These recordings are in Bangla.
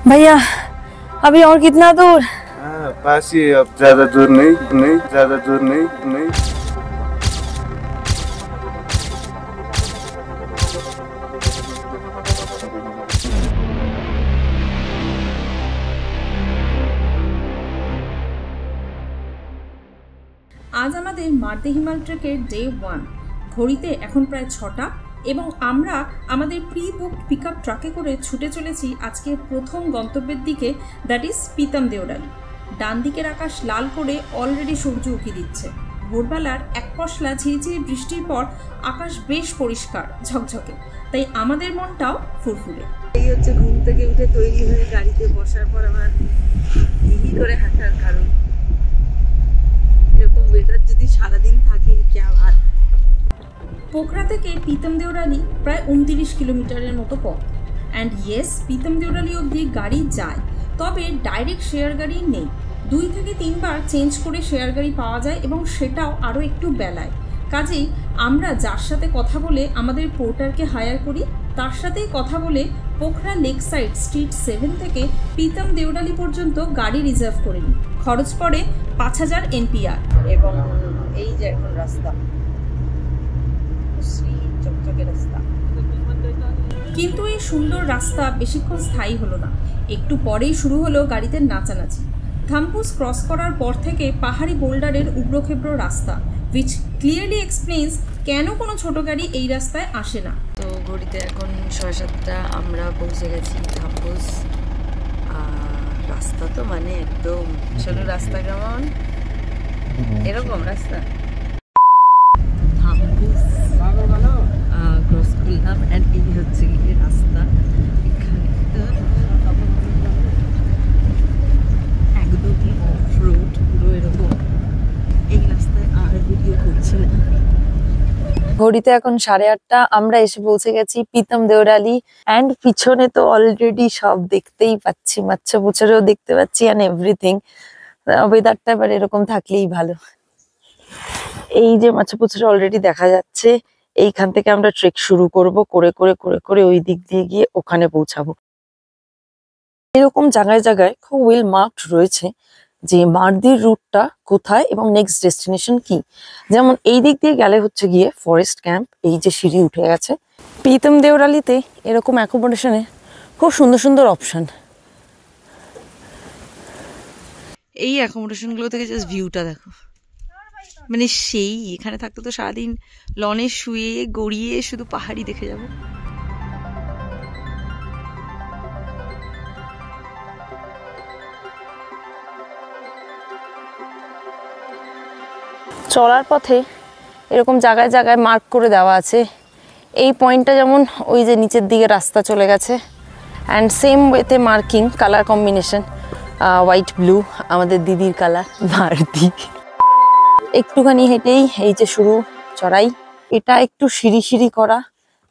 भैया अभी और कितना दूर? हाँ पास ही, अब ज्यादा दूर नहीं, ज्यादा दूर नहीं। আজ আমাদের মারতে হিমাল ট্রেকের ডে 1। ঘড়িতে এখন প্রায় 6টা এবং আমরা আমাদের প্রি বুক পিক আপ ট্রাকে করে ছুটে চলেছি আজকের প্রথম গন্তব্যের দিকে, দ্যাট ইজ পিতাম দেওরালি। ডান দিকের আকাশ লাল করে অলরেডি সূর্য উঁকি দিচ্ছে। ভোরবেলার এক পশলা ঝিরিঝিরি বৃষ্টির পর আকাশ বেশ পরিষ্কার ঝকঝকে, তাই আমাদের মনটাও ফুরফুরে। এই হচ্ছে ঘুম থেকে উঠে তৈরি হয়ে গাড়িতে বসার পর আমার দিদি করে হাঁটার কারণ। এরকম ওয়েদার যদি সারাদিন থাকে আবার। পোখরা থেকে পিতাম দেওরালি প্রায় 29 কিলোমিটারের মতো পথ। অ্যান্ড ইয়েস, পিতাম দেওরালি অবধি গাড়ি যায়, তবে ডাইরেক্ট শেয়ার গাড়ি নেই। 2 থেকে 3 বার চেঞ্জ করে শেয়ার গাড়ি পাওয়া যায় এবং সেটাও আরও একটু বেলায়। কাজেই আমরা যার সাথে কথা বলে আমাদের পোর্টারকে হায়ার করি, তার সাথেই কথা বলে পোখরা লেক সাইড স্ট্রিট 7 থেকে পিতাম দেওরালি পর্যন্ত গাড়ি রিজার্ভ করে নিই। খরচ পড়ে 5000 NPR। এবং এই যে এখন রাস্তা, চকচকে রাস্তা। কিন্তু এই সুন্দর রাস্তা বেশিক্ষণ স্থায়ী হলো না। একটু পরেই শুরু হলো গাড়িতে নাচানাচি। থাম্পুস ক্রস করার পর থেকে পাহাড়ি বোল্ডারের উগ্রখেব্র রাস্তা, উইচ ক্লিয়ারলি এক্সপ্লেইনস কেন কোনো ছোট গাড়ি এই রাস্তায় আসে না। তো ঘড়িতে এখন 7:30, আমরা পৌঁছে গেছি থাম্পুস। রাস্তা তো মানে একদম চলো, রাস্তা কেমন এরকম রাস্তা। থাম্পুস ক্রস করলাম, অ্যান্ড এই হচ্ছে গিয়ে রাস্তা। এখানে একদমই অফ রোড, পুরো এরকম। এই রাস্তায় আর ভিডিও করছি না। ঘড়িতে এখন 8:30, আমরা এসে পৌঁছে গেছি পিতাম দেওরালি। অ্যান্ড পিছনে তো অলরেডি সব দেখতেই পাচ্ছি, মাচ্চা পুচারেও দেখতে পাচ্ছি অ্যান্ড এভরিথিং। ওয়েদারটা এবার এরকম থাকলেই ভালো। এই যে মাচ্চা পুচারে অলরেডি দেখা যাচ্ছে। এইখান থেকে আমরা ট্রেক শুরু করব, করে করে করে করে ওই দিক দিয়ে গিয়ে ওখানে পৌঁছাবো। এরকম জায়গায় জায়গায় খুব ওয়েল মার্কড রয়েছে যে মারদির রুটটা কোথায় এবং নেক্সট ডেস্টিনেশন কি। যেমন এই দিক দিয়ে গেলে হচ্ছে গিয়ে ফরেস্ট ক্যাম্প, এই যে সিঁড়ি উঠে গেছে। পিতাম দেওরালিতে এরকম অ্যাকোমোডেশনে খুব সুন্দর সুন্দর অপশন। এই অ্যাকোমোডেশনগুলো থেকে জাস্ট ভিউটা দেখো, মানে সেই এখানে থাকতে তো সারাদিন লনে শুয়ে গড়িয়ে শুধু পাহাড়ি দেখে যাব। চলার পথে এরকম জায়গায় জায়গায় মার্ক করে দেওয়া আছে। এই পয়েন্টটা যেমন ওই যে নিচের দিকে রাস্তা চলে গেছে, অ্যান্ড সেম ওয়েতে marking, colour combination white blue, আমাদের দিদির কালার ভারতী। একটুখানি হেঁটেই এই যে শুরু চড়াই। এটা একটু সিঁড়ি সিঁড়ি করা,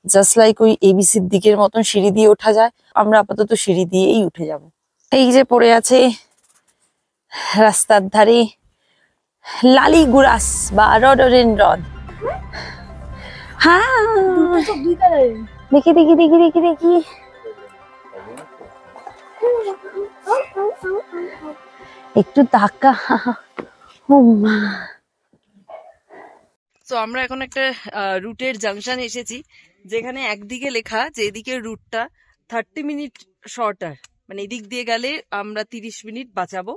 জাস্ট লাইক ওই এবিসির দিকের মতন সিঁড়ি দিয়ে ওঠা যায়। আমরা আপাতত সিঁড়ি দিয়েই উঠে যাব। এই যে পড়ে আছে রাস্তার ধারে লালি গুরাস বা রডোডেনড্রন। হ্যাঁ দেখি দেখি দেখি দেখি দেখি একটু তাকা। তো আমরা এখন একটা রুটের জাংশন এসেছি, যেখানে একদিকে লেখা যে এদিকে রুটটা 30 মিনিট শর্টার, মানে এদিক দিয়ে গেলে আমরা 30 মিনিট বাঁচাবো,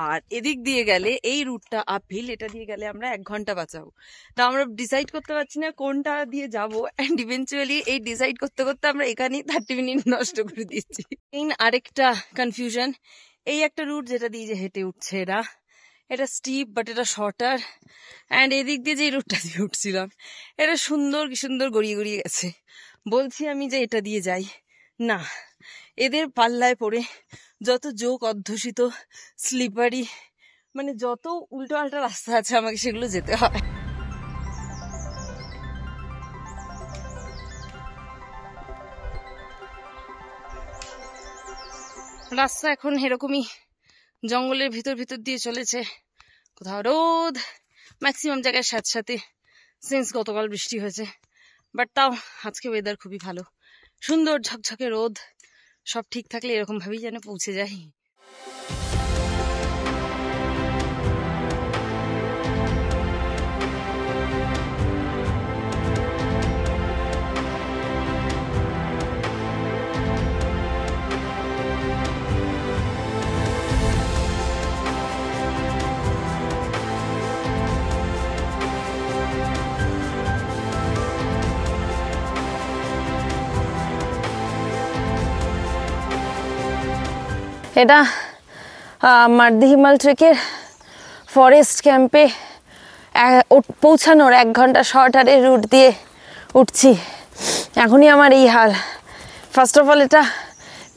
আর এদিক দিয়ে গেলে এই রুটটা আপহিল, এটা দিয়ে গেলে আমরা 1 ঘন্টা বাঁচাবো। তা আমরা ডিসাইড করতে পারছি না কোনটা দিয়ে যাবো, এন্ড ইভেন্চুয়ালি এই ডিসাইড করতে করতে আমরা এখানেই 30 মিনিট নষ্ট করে দিচ্ছি। আরেকটা কনফিউশন, এই একটা রুট যেটা দিয়ে যে হেঁটে উঠছে এরা, এটা স্টিপ বাট এটা শর্টার, অ্যান্ড এদিক দিয়ে যে রুটটা দিয়ে উঠছিলাম এটা সুন্দর কি সুন্দর গড়িয়ে গড়িয়ে গেছে। বলছি আমি যে এটা দিয়ে যাই না, এদের পাল্লায় পড়ে যত যোগ অধ্যুষিত স্লিপারি, মানে যত উল্টো পাল্টা রাস্তা আছে আমাকে সেগুলো যেতে হয়। রাস্তা এখন এরকমই জঙ্গলের ভিতর ভিতর দিয়ে চলেছে, কোথাও রোদ, ম্যাক্সিমাম জায়গায় সাথে সাথে, সিন্স গতকাল বৃষ্টি হয়েছে, বাট তাও আজকে ওয়েদার খুবই ভালো, সুন্দর ঝকঝকে রোদ, সব ঠিক থাকলে এরকম ভাবেই যেন পৌঁছে যাই। এটা মার্দি হিমাল ট্রেকের ফরেস্ট ক্যাম্পে পৌঁছানোর 1 ঘন্টা শর্টারের রুট দিয়ে উঠছি। এখনই আমার এই হাল। ফার্স্ট অফ অল এটা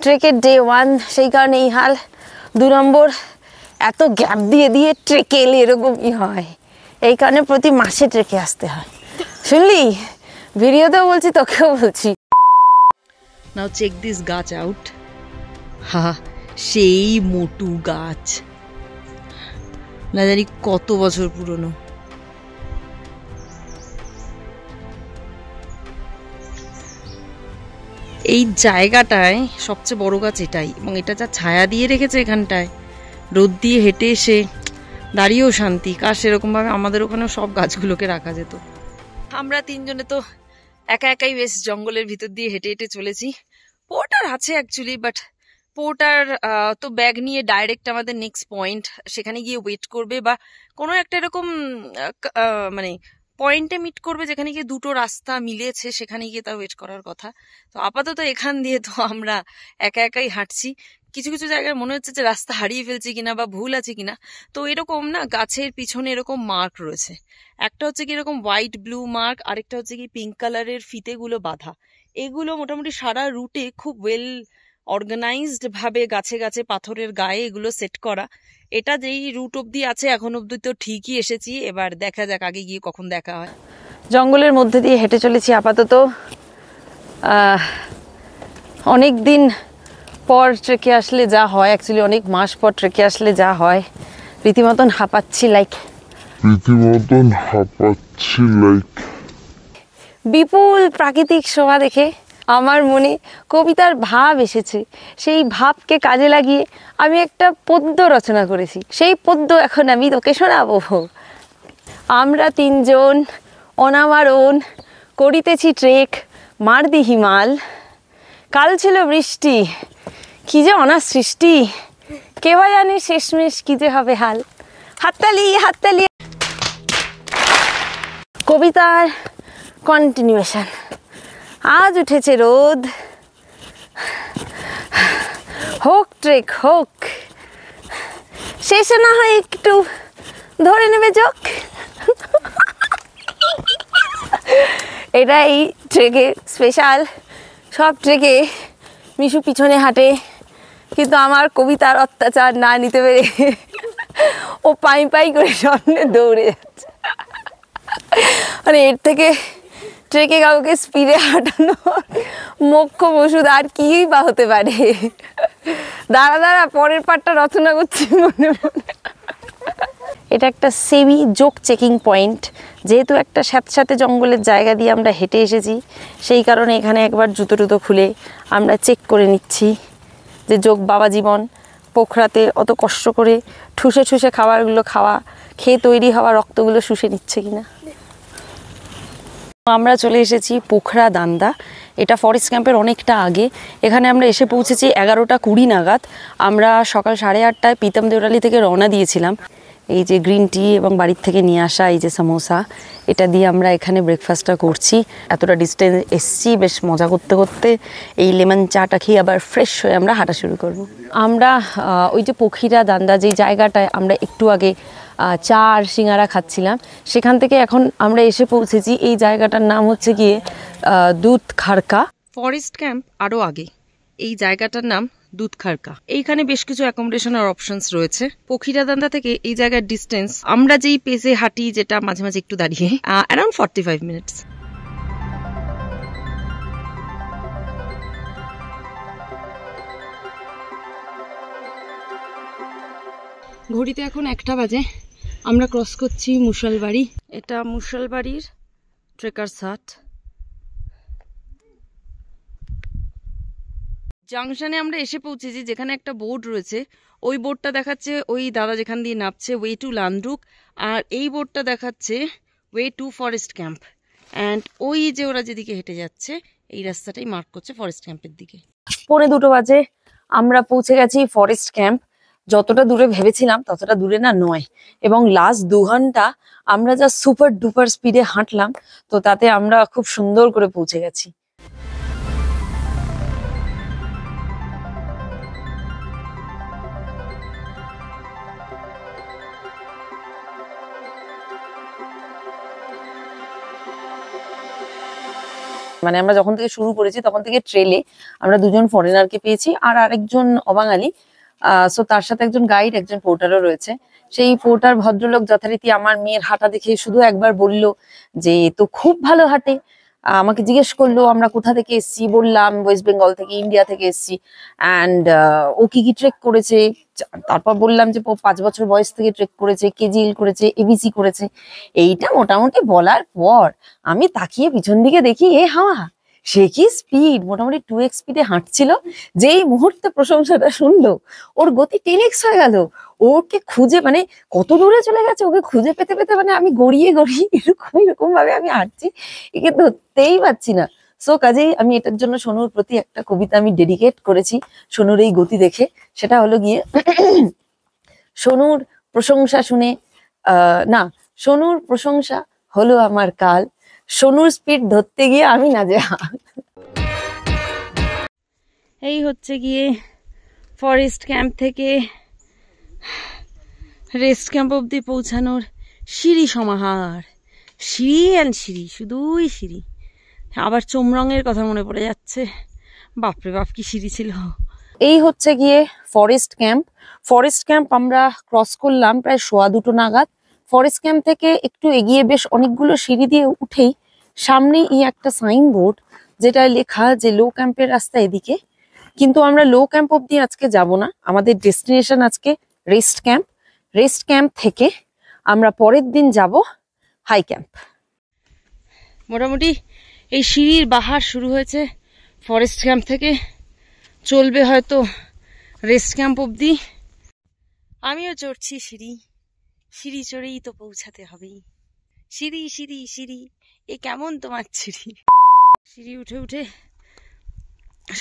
ট্রেকের ডে 1, সেই কারণে এই হাল। 2 নম্বর, এত গ্যাপ দিয়ে দিয়ে ট্রেকে এলে এরকমই হয়, এই কারণে প্রতি মাসে ট্রেকে আসতে হয়। শুনলি, ভিডিওতেও বলছি, তোকেও বলছি। নাও চেক দিস গাছ আউট। হা, সেই মোটু গাছ, না জানি কত বছর পুরনো। এই জায়গাটায় সবচেয়ে বড় গাছ এটাই, এবং এটা যা ছায়া দিয়ে রেখেছে এখানটায়, রোদ দিয়ে হেঁটে এসে দাঁড়িয়েও শান্তি। কাশ এরকম ভাবে আমাদের ওখানেও সব গাছগুলোকে রাখা যেত। আমরা 3 জনে তো একা একাই বেশ জঙ্গলের ভিতর দিয়ে হেঁটে হেঁটে চলেছি। পোর্টার আছে অ্যাকচুয়ালি, বাট পোর্টার তো ব্যাগ নিয়ে ডাইরেক্ট আমাদের নেক্সট পয়েন্ট, সেখানে গিয়ে ওয়েট করবে, বা কোনো একটা এরকম মানে পয়েন্টে মিট করবে যেখানে গিয়ে 2টো রাস্তা মিলেছে, সেখানে গিয়ে তার ওয়েট করার কথা। তো আপাতত এখান দিয়ে তো আমরা একা একাই হাঁটছি। কিছু কিছু জায়গায় মনে হচ্ছে যে রাস্তা হারিয়ে ফেলছি কিনা বা ভুল আছে কিনা। তো এরকম না, গাছের পিছনে এরকম মার্ক রয়েছে। একটা হচ্ছে কি এরকম হোয়াইট ব্লু মার্ক, আরেকটা হচ্ছে কি পিঙ্ক কালারের ফিতেগুলো বাঁধা। এগুলো মোটামুটি সারা রুটে খুব ওয়েল অর্গানাইজড ভাবে গাছে গাছে পাথরের গায়ে এগুলো সেট করা। এটা যেই রুট অব্দি আছে এখন অব্দি তো ঠিকই এসেছি, এবার দেখা যাক আগে গিয়ে কখন দেখা হয়। জঙ্গলের মধ্যে দিয়ে হেঁটে চলেছি আপাতত। অনেক দিন পর ট্রেকে আসলে যা হয়, অ্যাকচুয়ালি অনেক মাস পর ট্রেকে আসলে যা হয়, রীতিমতন হাঁপাচ্ছি। বিপুল প্রাকৃতিক শোভা দেখে আমার মনে কবিতার ভাব এসেছে। সেই ভাবকে কাজে লাগিয়ে আমি একটা পদ্য রচনা করেছি। সেই পদ্য এখন আমি তোকে শোনাবো। আমরা 3 জন অনাবারণ করিতেছি ট্রেক মার্দি হিমাল। কাল ছিল বৃষ্টি, কি যে অনার সৃষ্টি, কেবা জানে শেষমেশ কি যে হবে হাল। হাততালি হাততালি। কবিতার কন্টিনিউয়েশন। আজ উঠেছে রোদ, হোক ট্রেক হোক, শেষে না হয় একটু ধরে নেবে চোখ। এটাই ট্রেকে স্পেশাল। সব ট্রেকে মিশু পিছনে হাঁটে, কিন্তু আমার কবিতার অত্যাচার না নিতে পেরে ও পাই পাই করে সামনে দৌড়ে যাচ্ছে। মানে এর থেকে ট্রেকে কাউকে স্পিডে হাঁটানো মোক্ষম ওষুধ আর কি বা হতে পারে। দাঁড়া দাঁড়া, পরের পার্টটা রচনা করছি মনে মনে। এটা একটা সেমি জোক চেকিং পয়েন্ট। যেহেতু একটা স্যাঁতস্যাঁতে জঙ্গলের জায়গা দিয়ে আমরা হেঁটে এসেছি, সেই কারণে এখানে একবার জুতো টুতো খুলে আমরা চেক করে নিচ্ছি যে যোগ বাবা জীবন পোখরাতে অত কষ্ট করে ঠুসে ঠুসে খাবারগুলো খেয়ে তৈরি হওয়া রক্তগুলো শুষে নিচ্ছে কিনা। আমরা চলে এসেছি পোখরা দান্দা। এটা ফরেস্ট ক্যাম্পের অনেকটা আগে। এখানে আমরা এসে পৌঁছেছি 11টা 20 নাগাদ। আমরা সকাল 8:30টায় পিতম দেওরালি থেকে রওনা দিয়েছিলাম। এই যে গ্রিন টি এবং বাড়ির থেকে নিয়ে আসা এই যে সমোসা, এটা দিয়ে আমরা এখানে ব্রেকফাস্টটা করছি। এতটা ডিস্টেন্স এসছি, বেশ মজা করতে করতে এই লেমন চাটা খেয়ে আবার ফ্রেশ হয়ে আমরা হাঁটা শুরু করব। আমরা ওই যে পোখরা দান্দা যেই জায়গাটায় আমরা একটু আগে চা আর সিঙ্গারা খাচ্ছিলাম, সেখান থেকে এখন আমরা এসে পৌঁছেছি। এই জায়গাটার নাম হচ্ছে গিয়ে দুধখারকা। ফরেস্ট ক্যাম্প আরো আগে, এই জায়গাটার নাম দুধখারকা। এইখানে বেশ কিছু অ্যাকোমোডেশন আর অপশনস রয়েছে। পখিরাদান্দা থেকে এই জায়গার ডিস্টেন্স আমরা যেই পেসে হাঁটি, যেটা মাঝে মাঝে একটু দাঁড়িয়ে, অ্যারাউন্ড 45 মিনিটস। ঘড়িতে এখন 1টা বাজে। আমরা ক্রস করছি মুশালবাড়ি। এটা মুশালবাড়ির ট্রেকার্স হাট। জাংশনে আমরা এসে পৌঁছেছি, যেখানে একটা বোর্ড রয়েছে। ওই বোর্ডটা দেখাচ্ছে ওই দাদা যেখান দিয়ে নামছে ওয়ে টু লানড্রুক, আর এই বোর্ডটা দেখাচ্ছে way to forest camp. And ওই যে ওরা যেদিকে হেঁটে যাচ্ছে এই রাস্তাটাই মার্ক করছে ফরেস্ট ক্যাম্পের দিকে। 2:45 বাজে আমরা পৌঁছে গেছি ফরেস্ট ক্যাম্প। যতটা দূরে ভেবেছিলাম ততটা দূরে না নয়, এবং লাস্ট 2 ঘন্টা আমরা যা সুপার ডুপার স্পিডে হাঁটলাম, তো তাতে আমরা খুব সুন্দর করে পৌঁছে গেছি। মানে আমরা যখন থেকে শুরু করেছি তখন থেকে ট্রেলে আমরা 2জন ফরেনারকে পেয়েছি আর আরেকজন অবাঙালি। সো তার সাথে একজন গাইড, একজন পোর্টারও রয়েছে। সেই পোর্টার ভদ্রলোক যথারীতি আমার মেয়ের হাঁটা দেখে শুধু একবার বলল যে তো খুব ভালো হাঁটে। আমাকে জিজ্ঞেস করলো আমরা কোথা থেকে এসেছি, বললাম ওয়েস্ট বেঙ্গল থেকে, ইন্ডিয়া থেকে এসেছি। অ্যান্ড ও কি কি ট্রেক করেছে, তারপর বললাম যে 5 বছর বয়স থেকে ট্রেক করেছে, কেজিএল করেছে, এবিসি করেছে। এইটা মোটামুটি বলার পর আমি তাকিয়ে পিছন দিকে দেখি এ হাওয়া, সে কি স্পিড, মোটামুটি 2x স্পিডে হাঁটছিল। যেই মুহূর্তে প্রশংসাটা শুনলো ওর গতি 10x হয়ে গেল। ওকে খুঁজে মানে কত দূরে চলে গেছে, ওকে খুঁজে পেতে পেতে মানে আমি গড়িয়ে এরকম ভাবে আমি হাঁটছি, একে ধরতেই পারছি না। সো কাজেই আমি এটার জন্য সোনুর প্রতি একটা কবিতা আমি ডেডিকেট করেছি সোনুর এই গতি দেখে। সেটা হলো গিয়ে সোনুর প্রশংসা শুনে না, সোনুর প্রশংসা হলো আমার কাল, সোনুর স্পিড ধরতে গিয়ে আমি না যে। এই হচ্ছে গিয়ে ফরেস্ট ক্যাম্প থেকে রেস্ট ক্যাম্প অবধি পৌঁছানোর সিঁড়ি সমাহার। সিঁড়ি অ্যান্ড সিঁড়ি, শুধুই সিঁড়ি। আবার চোমরঙের কথা মনে পড়ে যাচ্ছে, বাপরে বাপ কি সিঁড়ি ছিল। এই হচ্ছে গিয়ে ফরেস্ট ক্যাম্প। ফরেস্ট ক্যাম্প আমরা ক্রস করলাম প্রায় 2:15 নাগাদ। ফরেস্ট ক্যাম্প থেকে একটু এগিয়ে বেশ অনেকগুলো সিঁড়ি দিয়ে উঠেই সামনেই একটা সাইনবোর্ড যেটা লেখা যে লো ক্যাম্পের রাস্তা এদিকে। কিন্তু আমরা লো ক্যাম্প অব্দি আজকে যাব না, আমাদের ডেস্টিনেশন আজকে রেস্ট ক্যাম্প। রেস্ট ক্যাম্প থেকে আমরা পরের দিন যাব হাই ক্যাম্প। মোটামুটি এই সিঁড়ির বাহার শুরু হয়েছে ফরেস্ট ক্যাম্প থেকে, চলবে হয়তো রেস্ট ক্যাম্প অবধি। আমিও চড়ছি সিঁড়ি, সিঁড়ি চড়েই তো পৌঁছাতে হবেই। সিঁড়ি সিঁড়ি সিঁড়ি, এ কেমন তোমার সিঁড়ি। সিঁড়ি উঠে উঠে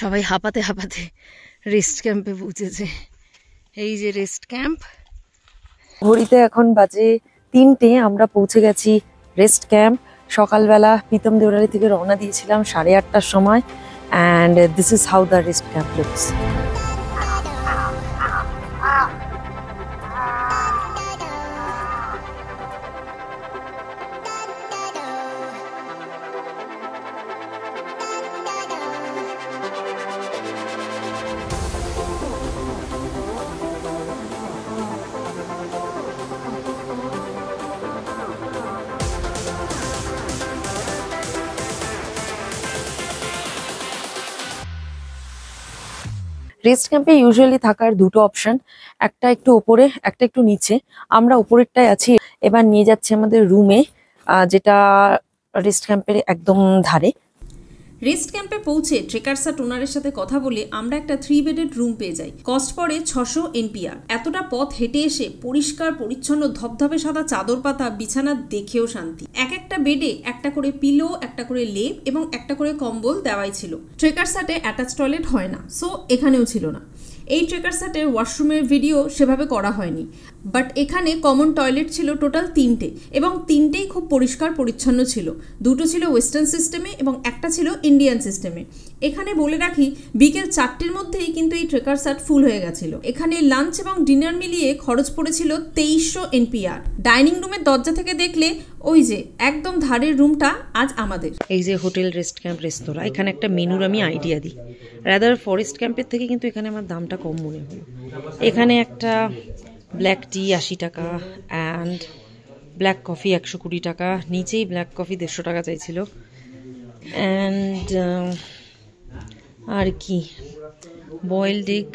সবাই হাঁপাতে হাঁপাতে রেস্ট ক্যাম্পে পৌঁছেছে। এই যে রেস্ট ক্যাম্প। ঘড়িতে এখন বাজে 3টে, আমরা পৌঁছে গেছি রেস্ট ক্যাম্প। সকালবেলা প্রীতম দেওরালি থেকে রওনা দিয়েছিলাম 8:30টার সময়। And this is how the rest camp looks. Rest ক্যাম্পে ইউজুয়ালি থাকার 2টো অপশন, একটা একটু ওপরে, একটা একটু নিচে। আমরা ওপরেরটায় আছি। এবার নিয়ে যাচ্ছে আমাদের রুমে, যেটা রেস্ট ক্যাম্পের একদম ধারে। রেস্ট ক্যাম্পে পৌঁছে ট্রেকারসাট ওনারের সাথে কথা বলে আমরা একটা 3 বেডেড রুম পেয়ে যাই। কস্ট পড়ে 600 NPR। এতটা পথ হেঁটে এসে পরিষ্কার পরিচ্ছন্ন ধবধবে সাদা চাদর পাতা বিছানা দেখেও শান্তি। একটা বেডে একটা করে পিলো, একটা করে লেপ এবং একটা করে কম্বল দেওয়াই ছিল। ট্রেকারসাটে অ্যাটাচ টয়লেট হয় না, সো এখানেও ছিল না। এই ট্রেকারসাটের ওয়াশরুমের ভিডিও সেভাবে করা হয়নি, বাট এখানে কমন টয়লেট ছিল টোটাল 3টে, এবং 3টেই খুব পরিষ্কার পরিচ্ছন্ন ছিল। 2টো ছিল ওয়েস্টার্ন সিস্টেমে এবং একটা ছিল ইন্ডিয়ান সিস্টেমে। এখানে বলে রাখি বিকেল 4টের মধ্যেই কিন্তু এই ট্রেকারসাট ফুল হয়ে গেছিল। এখানে লাঞ্চ এবং ডিনার মিলিয়ে খরচ পড়েছিল 2300 NPR। ডাইনিং রুমের দরজা থেকে দেখলে ওই যে একদম ধারের রুমটা আজ আমাদের। এই যে হোটেল রেস্ট ক্যাম্প রেস্তোরাঁ, এখানে একটা মেনুর আমি আইডিয়া দিই। রাদার ফরেস্ট ক্যাম্পের থেকে কিন্তু এখানে আমার দামটা কম মনে হলো। এখানে একটা ব্ল্যাক টি 80 টাকা অ্যান্ড ব্ল্যাক কফি 120 টাকা। নিচেই ব্ল্যাক কফি 150 টাকা চাইছিল। অ্যান্ড আর কি বয়েলড এগ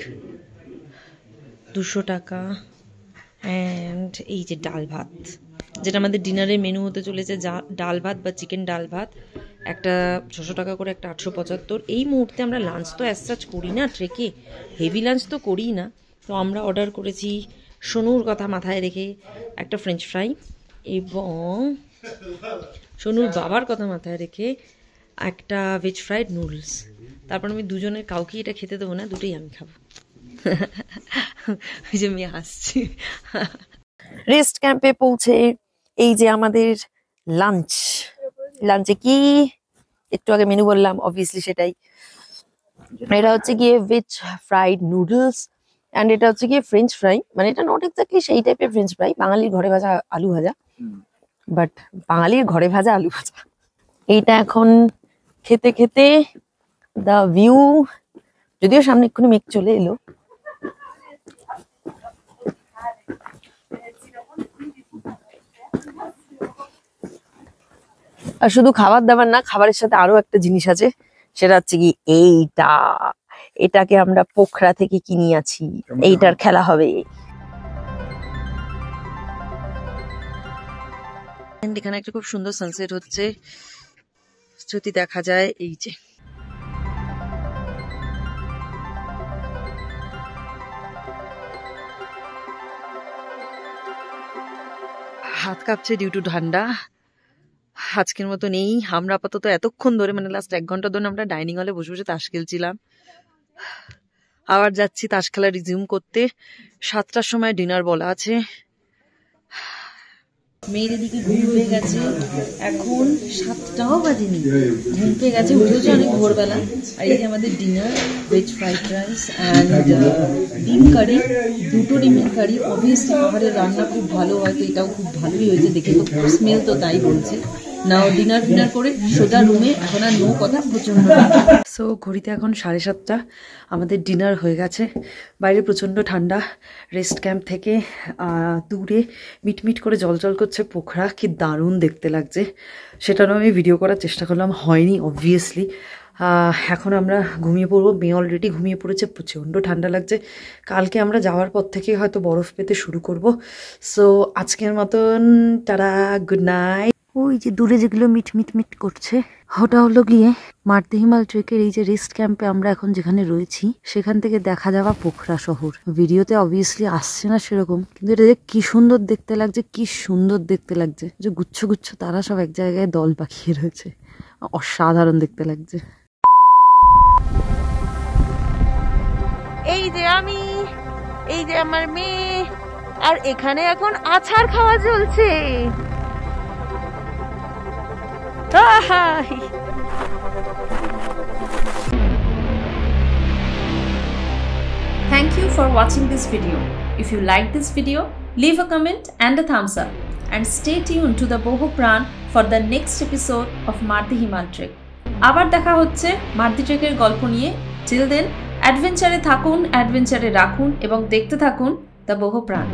200 টাকা। অ্যান্ড এই যে ডাল ভাত, যেটা আমাদের ডিনারের মেনু হতে চলেছে, ডাল ভাত বা চিকেন ডাল ভাত একটা 600 টাকা করে, একটা 875। এই মুহূর্তে আমরা লাঞ্চ তো অ্যাজ সাচ করি না ট্রেকে, হেভি লাঞ্চ তো করিই না। তো আমরা অর্ডার করেছি সোনুর কথা মাথায় রেখে একটা ফ্রেঞ্চ ফ্রাই, এবং সোনুর বাবার কথা মাথায় রেখে একটা ভেজ ফ্রাইড নুডলস। তারপর আমি দুজনের কাউকে এটা খেতে দেবো না, দুটোই আমি খাবো। ওই যে মেয়ে হাসছি। রেস্ট ক্যাম্পে পৌঁছে এই যে আমাদের লাঞ্চ। লাঞ্চে কি একটু আগে মেনু বললাম, অবভিয়াসলি সেটাই। এটা হচ্ছে গিয়ে ভেজ ফ্রাইড নুডলস, অ্যান্ড এটা হচ্ছে গিয়ে ফ্রেঞ্চ ফ্রাই। মানে এটা নট এক্স্যাক্টলি সেই টাইপের ফ্রেঞ্চ ফ্রাই, বাঙালির ঘরে ভাজা আলু ভাজা, বাট বাঙালির ঘরে ভাজা আলু ভাজা। এইটা এখন খেতে খেতে দ্য ভিউ, যদিও সামনে এক্ষুনি মেঘ চলে এলো, আর শুধু খাবার দাবার না, খাবারের সাথে আরো একটা জিনিস আছে, সেটা হচ্ছে কি এইটা। এটাকে আমরা পোখরা থেকে কিনে আছি, এইটার খেলা হবে। এখানে একটা খুব সুন্দর সানসেট হচ্ছে, যদি দেখা যায় এই যে হাত কাঁপছে ডিউ টু ঠান্ডা। আজকের মতো নেই, আমরা আপাতত এতক্ষণ ধরে মানে লাস্ট 1 ঘন্টা ধরে আমরা ডাইনিং হলে বসে বসে তাস খেলছিলাম। আবার যাচ্ছি তাস খেলা রিজিউম করতে। 7টার সময় ডিনার বলা আছে। মেয়ের এদিকে ঘুম পেয়ে গেছে, এখন 7টাও বাজেনি, ঘুম পেয়ে গেছে, উঠেছে অনেক ভোরবেলা। আর এই যে আমাদের dinner, veg fried rice and ডিম কারি, 2টো ডিমের কারি। অবভিয়াসলি পাহাড়ের রান্না খুব ভালো হয়, তো এটাও খুব ভালোই হয়েছে, দেখে তো স্মেল তো তাই বলছে। নাও ডিনার ফিনার করে সোজা রুমে, এখন আর নো কথা, প্রচন্ড। সো ঘড়িতে এখন 7:30, আমাদের ডিনার হয়ে গেছে। বাইরে প্রচন্ড ঠান্ডা। রেস্ট ক্যাম্প থেকে দূরে মিটমিট করে জল করছে পোখরা, কি দারুণ দেখতে লাগছে। সেটারও আমি ভিডিও করার চেষ্টা করলাম, হয়নি অবভিয়াসলি। এখন আমরা ঘুমিয়ে পড়বো, মেয়ে অলরেডি ঘুমিয়ে পড়েছে, প্রচণ্ড ঠান্ডা লাগছে। কালকে আমরা যাওয়ার পর থেকে হয়তো বরফ পেতে শুরু করব। সো আজকের মতন টাটা, গুড নাইট। ওই যে দূরে যেগুলো মিট করছে, ওটা হলো গিয়ে মারতি হিমাল ট্রেকের এই যে রেস্ট ক্যাম্পে আমরা এখন যেখানে রয়েছি, সেখান থেকে দেখা যাওয়া পোখরা শহর। ভিডিওতে অবভিয়াসলি আসছে না সেরকম, কিন্তু এটা কি সুন্দর দেখতে লাগছে, কি সুন্দর দেখতে লাগছে। যে গুচ্ছ গুচ্ছ তারা সব এক জায়গায় দল পাকিয়ে রয়েছে, অসাধারণ দেখতে লাগছে। এই যে আমি, এই যে আমার মেয়ে, আর এখানে এখন আছাড় খাওয়া চলছে। Thank you for watching this video. If you like this video, leave a comment and a thumbs up, and stay tuned to the Boho Pran for the next episode of Mardi Himal Trek. আবার দেখা হচ্ছে মার্দি ট্রেকের গল্প নিয়ে। Till then, অ্যাডভেঞ্চারে থাকুন, অ্যাডভেঞ্চারে রাখুন এবং দেখতে থাকুন দ্য Boho Pran।